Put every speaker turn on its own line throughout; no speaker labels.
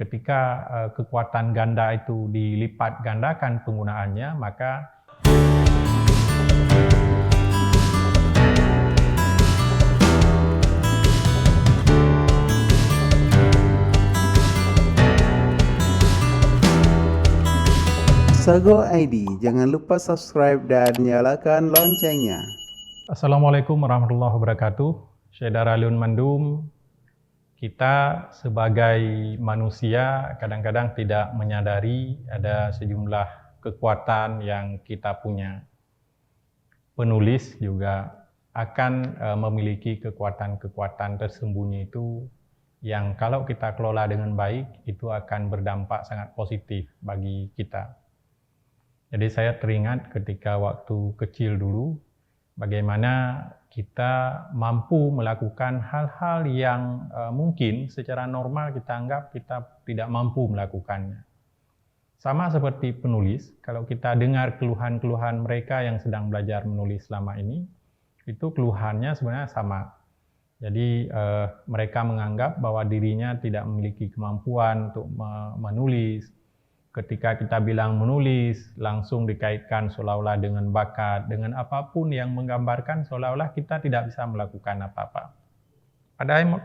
Ketika kekuatan ganda itu dilipat gandakan penggunaannya, maka
Sago ID, jangan lupa subscribe dan nyalakan loncengnya.
Assalamualaikum warahmatullahi wabarakatuh. Saya Daraliun Mandum. Kita sebagai manusia kadang-kadang tidak menyadari ada sejumlah kekuatan yang kita punya. Penulis juga akan memiliki kekuatan-kekuatan tersembunyi itu yang kalau kita kelola dengan baik itu akan berdampak sangat positif bagi kita. Jadi saya teringat ketika waktu kecil dulu, bagaimana kita mampu melakukan hal-hal yang mungkin secara normal kita anggap kita tidak mampu melakukannya. Sama seperti penulis, kalau kita dengar keluhan-keluhan mereka yang sedang belajar menulis selama ini, itu keluhannya sebenarnya sama. Jadi mereka menganggap bahwa dirinya tidak memiliki kemampuan untuk menulis. Ketika kita bilang menulis, langsung dikaitkan seolah-olah dengan bakat, dengan apapun yang menggambarkan seolah-olah kita tidak bisa melakukan apa-apa.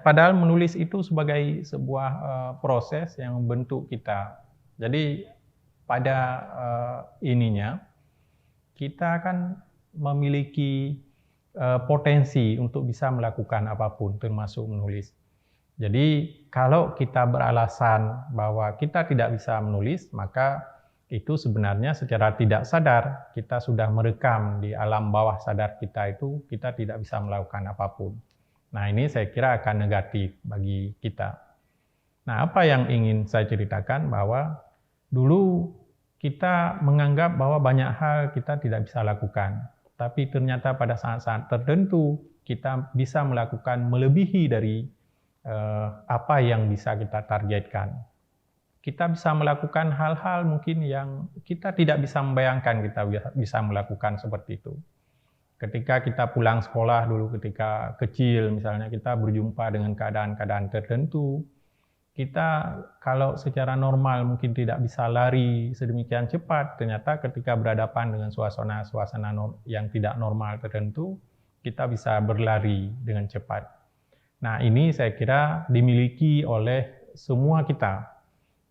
Padahal menulis itu sebagai sebuah proses yang membentuk kita. Jadi pada ininya, kita akan memiliki potensi untuk bisa melakukan apapun, termasuk menulis. Jadi kalau kita beralasan bahwa kita tidak bisa menulis, maka itu sebenarnya secara tidak sadar kita sudah merekam di alam bawah sadar kita itu kita tidak bisa melakukan apapun. Nah ini saya kira akan negatif bagi kita. Nah apa yang ingin saya ceritakan bahwa dulu kita menganggap bahwa banyak hal kita tidak bisa lakukan. Tapi ternyata pada saat-saat tertentu kita bisa melakukan melebihi dari apa yang bisa kita targetkan. Kita bisa melakukan hal-hal mungkin yang kita tidak bisa membayangkan kita bisa melakukan seperti itu. Ketika kita pulang sekolah dulu ketika kecil misalnya kita berjumpa dengan keadaan-keadaan tertentu, kita kalau secara normal mungkin tidak bisa lari sedemikian cepat, ternyata ketika berhadapan dengan suasana yang tidak normal tertentu, kita bisa berlari dengan cepat. Nah ini saya kira dimiliki oleh semua kita.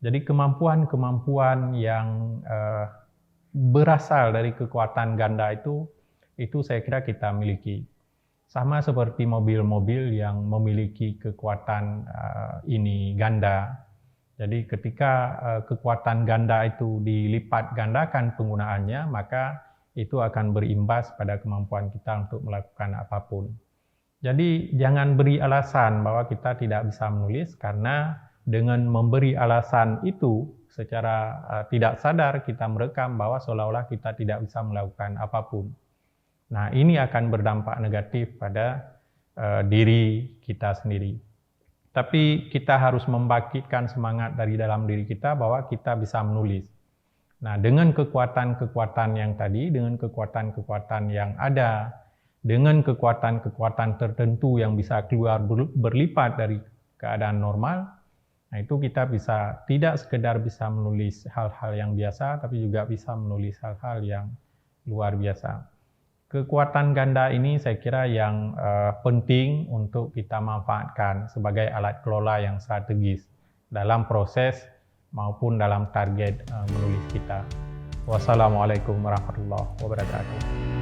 Jadi kemampuan-kemampuan yang berasal dari kekuatan ganda itu saya kira kita miliki. Sama seperti mobil-mobil yang memiliki kekuatan ini ganda. Jadi ketika kekuatan ganda itu dilipat gandakan penggunaannya, maka itu akan berimbas pada kemampuan kita untuk melakukan apapun. Jadi jangan beri alasan bahwa kita tidak bisa menulis karena dengan memberi alasan itu secara tidak sadar kita merekam bahwa seolah-olah kita tidak bisa melakukan apapun. Nah ini akan berdampak negatif pada diri kita sendiri. Tapi kita harus membangkitkan semangat dari dalam diri kita bahwa kita bisa menulis. Nah dengan kekuatan-kekuatan yang tadi, dengan kekuatan-kekuatan yang ada, dengan kekuatan-kekuatan tertentu yang bisa keluar berlipat dari keadaan normal, nah itu kita bisa tidak sekedar bisa menulis hal-hal yang biasa, tapi juga bisa menulis hal-hal yang luar biasa. Kekuatan ganda ini saya kira yang penting untuk kita manfaatkan sebagai alat kelola yang strategis dalam proses maupun dalam target menulis kita. Wassalamualaikum warahmatullahi wabarakatuh.